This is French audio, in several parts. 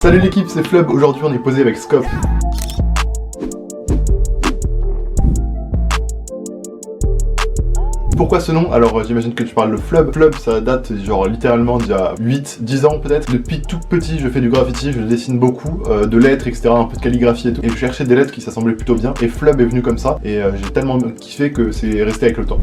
Salut l'équipe, c'est Flub, aujourd'hui on est posé avec Scope. Pourquoi ce nom? Alors j'imagine que tu parles de Flub. Flub ça date genre littéralement d'il y a 8-10 ans peut-être. Depuis tout petit je fais du graffiti, je dessine beaucoup, de lettres etc, un peu de calligraphie et tout. Et je cherchais des lettres qui s'assemblaient plutôt bien. Et Flub est venu comme ça et j'ai tellement kiffé que c'est resté avec le temps.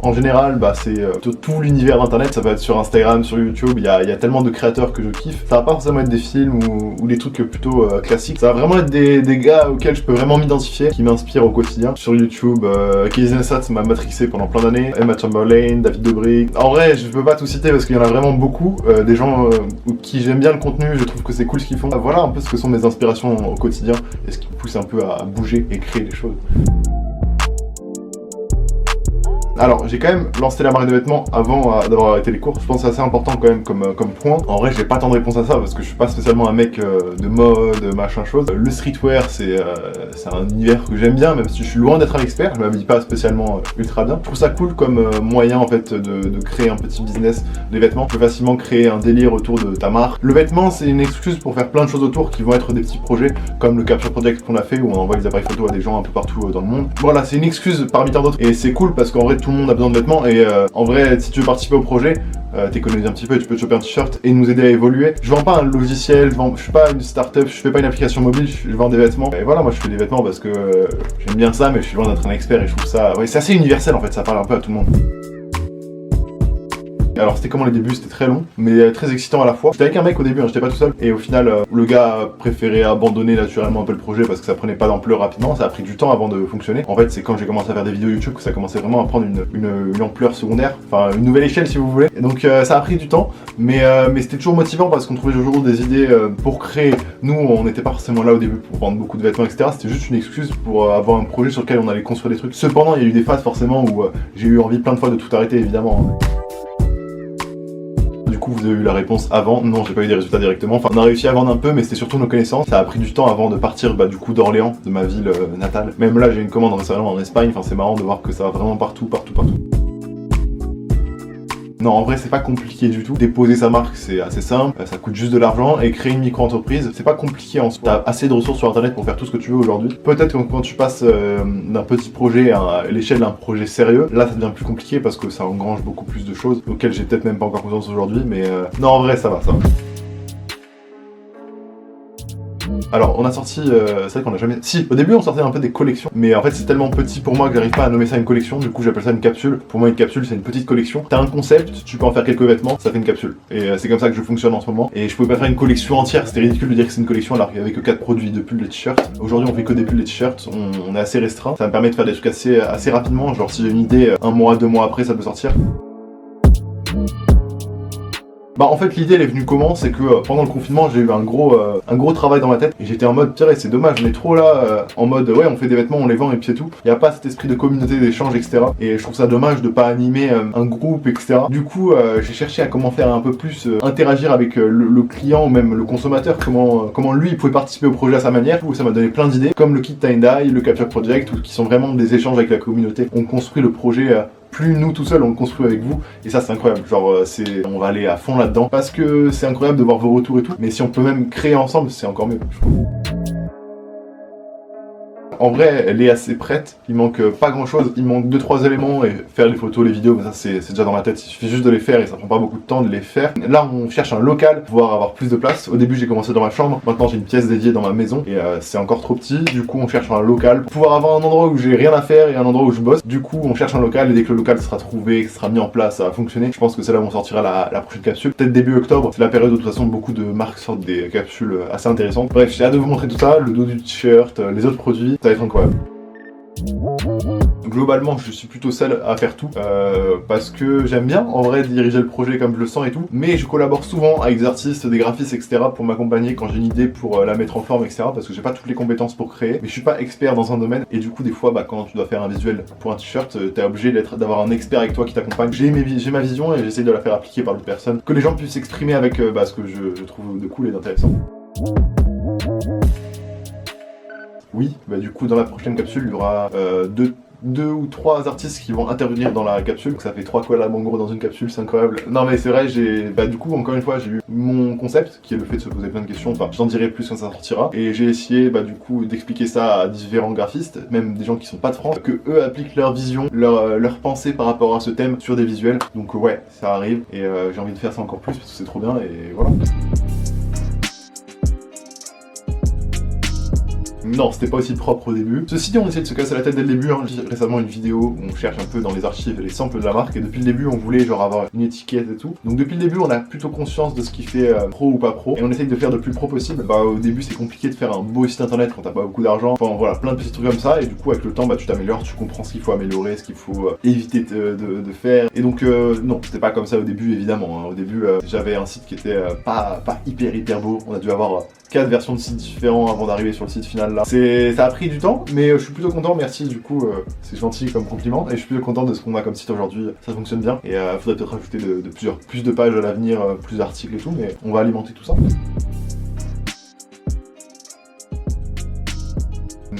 En général, c'est tout l'univers d'internet, ça va être sur Instagram, sur YouTube, il y a tellement de créateurs que je kiffe. Ça va pas forcément être des films ou des trucs plutôt classiques, ça va vraiment être des gars auxquels je peux vraiment m'identifier, qui m'inspirent au quotidien. Sur YouTube, Casey Neistat m'a matrixé pendant plein d'années, Emma Chamberlain, David Dobrik. En vrai, je peux pas tout citer parce qu'il y en a vraiment beaucoup, des gens qui j'aime bien le contenu, je trouve que c'est cool ce qu'ils font. Voilà un peu ce que sont mes inspirations au quotidien et ce qui me pousse un peu à bouger et créer des choses. Alors, j'ai quand même lancé la marque de vêtements avant d'avoir arrêté les cours. Je pense que c'est assez important quand même comme point. En vrai, j'ai pas tant de réponse à ça parce que je suis pas spécialement un mec de mode, machin chose. Le streetwear, c'est un univers que j'aime bien, même si je suis loin d'être un expert. Je m'habille pas spécialement ultra bien. Je trouve ça cool comme moyen en fait de créer un petit business des vêtements. Tu peux facilement créer un délire autour de ta marque. Le vêtement, c'est une excuse pour faire plein de choses autour qui vont être des petits projets comme le Capture Project qu'on a fait où on envoie les appareils photo à des gens un peu partout dans le monde. Voilà, c'est une excuse parmi tant d'autres et c'est cool parce qu'en vrai tout le monde a besoin de vêtements et en vrai si tu veux participer au projet, t'économises un petit peu et tu peux te choper un t-shirt et nous aider à évoluer. Je vends pas un logiciel, je suis pas une start-up, je fais pas une application mobile, je vends des vêtements. Et voilà, moi je fais des vêtements parce que j'aime bien ça mais je suis loin d'être un expert et je trouve ça, ouais, c'est assez universel en fait, ça parle un peu à tout le monde. Alors c'était comment les débuts, c'était très long, mais très excitant à la fois. J'étais avec un mec au début, j'étais pas tout seul, et au final, le gars a préféré abandonner naturellement un peu le projet parce que ça prenait pas d'ampleur rapidement, ça a pris du temps avant de fonctionner. En fait, c'est quand j'ai commencé à faire des vidéos YouTube que ça commençait vraiment à prendre une ampleur secondaire, enfin une nouvelle échelle si vous voulez. Et donc ça a pris du temps, mais c'était toujours motivant parce qu'on trouvait toujours des idées pour créer. Nous, on n'était pas forcément là au début pour vendre beaucoup de vêtements, etc. C'était juste une excuse pour avoir un projet sur lequel on allait construire des trucs. Cependant, il y a eu des phases forcément où j'ai eu envie plein de fois de tout arrêter, évidemment. Du coup, vous avez eu la réponse avant. Non, j'ai pas eu des résultats directement. Enfin, on a réussi à vendre un peu, mais c'était surtout nos connaissances. Ça a pris du temps avant de partir du coup d'Orléans, de ma ville natale. Même là, j'ai une commande récemment en Espagne. Enfin, c'est marrant de voir que ça va vraiment partout. Non, en vrai, c'est pas compliqué du tout. Déposer sa marque, c'est assez simple, ça coûte juste de l'argent. Et créer une micro-entreprise, c'est pas compliqué en soi. T'as assez de ressources sur internet pour faire tout ce que tu veux aujourd'hui. Peut-être que quand tu passes d'un petit projet à l'échelle d'un projet sérieux, là ça devient plus compliqué parce que ça engrange beaucoup plus de choses auxquelles j'ai peut-être même pas encore conscience aujourd'hui. Mais non, en vrai, ça va. Alors on a sorti, c'est vrai qu'on a jamais... Si, au début on sortait un peu des collections, mais en fait c'est tellement petit pour moi que j'arrive pas à nommer ça une collection, du coup j'appelle ça une capsule. Pour moi une capsule c'est une petite collection, t'as un concept, tu peux en faire quelques vêtements, ça fait une capsule. Et c'est comme ça que je fonctionne en ce moment. Et je pouvais pas faire une collection entière, c'était ridicule de dire que c'est une collection alors qu'il y avait que 4 produits, de pulls et t-shirts. Aujourd'hui on fait que des pulls et t-shirts, on est assez restreint, ça me permet de faire des trucs assez rapidement, genre si j'ai une idée, 1 mois, 2 mois après ça peut sortir. En fait l'idée elle est venue comment? C'est que pendant le confinement j'ai eu un gros travail dans ma tête et j'étais en mode tiens c'est dommage, on est trop là en mode ouais on fait des vêtements, on les vend et puis c'est tout. Il n'y a pas cet esprit de communauté, d'échange etc. Et je trouve ça dommage de pas animer un groupe etc. Du coup j'ai cherché à comment faire un peu plus interagir avec le client ou même le consommateur, comment lui il pouvait participer au projet à sa manière. Ça m'a donné plein d'idées comme le kit Tie and Die, le Capture Project qui sont vraiment des échanges avec la communauté. On construit le projet plus nous tout seuls, on le construit avec vous et ça c'est incroyable, genre on va aller à fond là-dedans parce que c'est incroyable de voir vos retours et tout, mais si on peut même créer ensemble c'est encore mieux je trouve. En vrai, elle est assez prête, il manque pas grand chose, il manque 2-3 éléments et faire les photos, les vidéos, mais ça c'est déjà dans ma tête, il suffit juste de les faire et ça prend pas beaucoup de temps de les faire. Là on cherche un local pour pouvoir avoir plus de place. Au début j'ai commencé dans ma chambre, maintenant j'ai une pièce dédiée dans ma maison et c'est encore trop petit, du coup on cherche un local pour pouvoir avoir un endroit où j'ai rien à faire et un endroit où je bosse. Du coup on cherche un local et dès que le local sera trouvé, que sera mis en place, ça va fonctionner. Je pense que c'est là où on sortira la prochaine capsule, peut-être début octobre, c'est la période où de toute façon beaucoup de marques sortent des capsules assez intéressantes. Bref, j'ai hâte de vous montrer tout ça, le dos du t-shirt, les autres produits, ça va être incroyable. Globalement je suis plutôt seul à faire tout parce que j'aime bien en vrai diriger le projet comme je le sens et tout, mais je collabore souvent avec des artistes, des graphistes etc pour m'accompagner quand j'ai une idée pour la mettre en forme etc parce que j'ai pas toutes les compétences pour créer, mais je suis pas expert dans un domaine et du coup des fois quand tu dois faire un visuel pour un t-shirt t'es obligé d'avoir un expert avec toi qui t'accompagne. J'ai ma vision et j'essaie de la faire appliquer par d'autres personnes, que les gens puissent s'exprimer avec ce que je trouve de cool et d'intéressant. Oui, du coup dans la prochaine capsule il y aura 2 ou 3 artistes qui vont intervenir dans la capsule. Donc ça fait 3 collabs en gros dans une capsule, c'est incroyable. Non mais c'est vrai, du coup encore une fois j'ai eu mon concept qui est le fait de se poser plein de questions. Enfin j'en dirai plus quand ça sortira. Et j'ai essayé du coup d'expliquer ça à différents graphistes, même des gens qui sont pas de France, que eux appliquent leur vision, leur pensée par rapport à ce thème sur des visuels. Donc ouais, ça arrive et j'ai envie de faire ça encore plus parce que c'est trop bien et voilà. Non, c'était pas aussi propre au début. Ceci dit, on essayait de se casser la tête dès le début. Hein. J'ai récemment une vidéo où on cherche un peu dans les archives les samples de la marque et depuis le début, on voulait genre avoir une étiquette et tout. Donc depuis le début, on a plutôt conscience de ce qui fait pro ou pas pro et on essaye de faire le plus pro possible. Au début, c'est compliqué de faire un beau site internet quand t'as pas beaucoup d'argent. Enfin voilà, plein de petits trucs comme ça et du coup, avec le temps, tu t'améliores, tu comprends ce qu'il faut améliorer, ce qu'il faut éviter de faire. Et donc non, c'était pas comme ça au début évidemment. Hein. Au début, j'avais un site qui était pas hyper beau. On a dû avoir 4 versions de sites différents avant d'arriver sur le site final là. Ça a pris du temps, mais je suis plutôt content, merci du coup, c'est gentil comme compliment, et je suis plutôt content de ce qu'on a comme site aujourd'hui, ça fonctionne bien, et faudrait peut-être rajouter plus de pages à l'avenir, plus d'articles et tout, mais on va alimenter tout ça.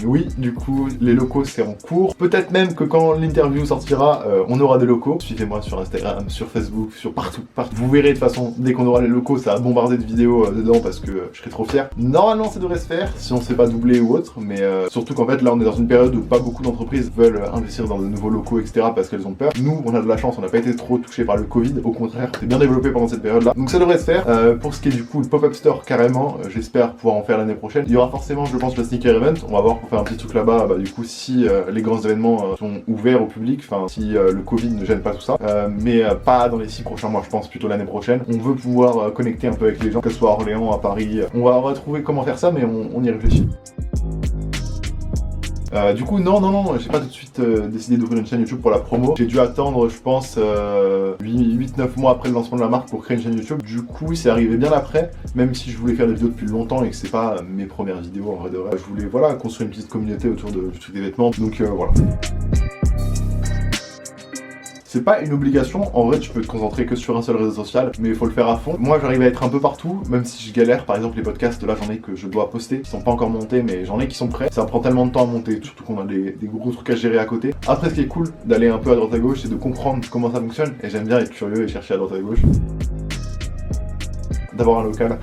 Oui, du coup, les locaux c'est en cours. Peut-être même que quand l'interview sortira, on aura des locaux. Suivez-moi sur Instagram, sur Facebook, sur partout. Vous verrez de toute façon, dès qu'on aura les locaux, ça va bombarder de vidéos dedans parce que je serai trop fier. Normalement, ça devrait se faire, si on ne s'est pas doublé ou autre, mais surtout qu'en fait, là, on est dans une période où pas beaucoup d'entreprises veulent investir dans de nouveaux locaux, etc. parce qu'elles ont peur. Nous, on a de la chance, on n'a pas été trop touché par le Covid. Au contraire, c'est bien développé pendant cette période-là. Donc ça devrait se faire. Pour ce qui est du coup, le pop-up store, carrément, j'espère pouvoir en faire l'année prochaine. Il y aura forcément, je pense, le sneaker event. On va voir pour faire un petit truc là-bas, du coup si les grands événements sont ouverts au public, enfin si le Covid ne gêne pas tout ça, mais pas dans les 6 prochains mois, je pense plutôt l'année prochaine. On veut pouvoir connecter un peu avec les gens, que ce soit à Orléans, à Paris, on va retrouver comment faire ça, mais on y réfléchit. Du coup, non, j'ai pas tout de suite décidé d'ouvrir une chaîne YouTube pour la promo. J'ai dû attendre, je pense, 8-9 mois après le lancement de la marque pour créer une chaîne YouTube. Du coup, c'est arrivé bien après, même si je voulais faire des vidéos depuis longtemps et que c'est pas mes premières vidéos en vrai de vrai. Je voulais, voilà, construire une petite communauté autour du truc des vêtements, donc voilà. C'est pas une obligation, en vrai tu peux te concentrer que sur un seul réseau social, mais il faut le faire à fond. Moi j'arrive à être un peu partout, même si je galère, par exemple les podcasts, là j'en ai que je dois poster, qui sont pas encore montés, mais j'en ai qui sont prêts. Ça prend tellement de temps à monter, surtout qu'on a des gros trucs à gérer à côté. Après ce qui est cool d'aller un peu à droite à gauche, c'est de comprendre comment ça fonctionne, et j'aime bien être curieux et chercher à droite à gauche. D'avoir un local.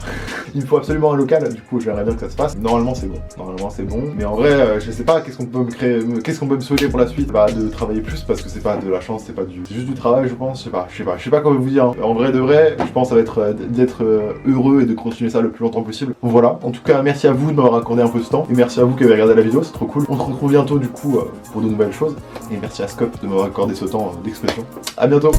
Il me faut absolument un local, du coup j'aimerais bien que ça se fasse. Normalement c'est bon. Mais en vrai, je sais pas qu'est-ce qu'on peut me souhaiter pour la suite. De travailler plus parce que c'est pas de la chance, c'est juste du travail je pense, je sais pas comment vous dire. En vrai de vrai, je pense que ça va être d'être heureux et de continuer ça le plus longtemps possible. Voilà, en tout cas merci à vous de m'avoir accordé un peu de temps. Et merci à vous qui avez regardé la vidéo, c'est trop cool. On se retrouve bientôt du coup pour de nouvelles choses. Et merci à Scope de m'avoir accordé ce temps d'expression. A bientôt.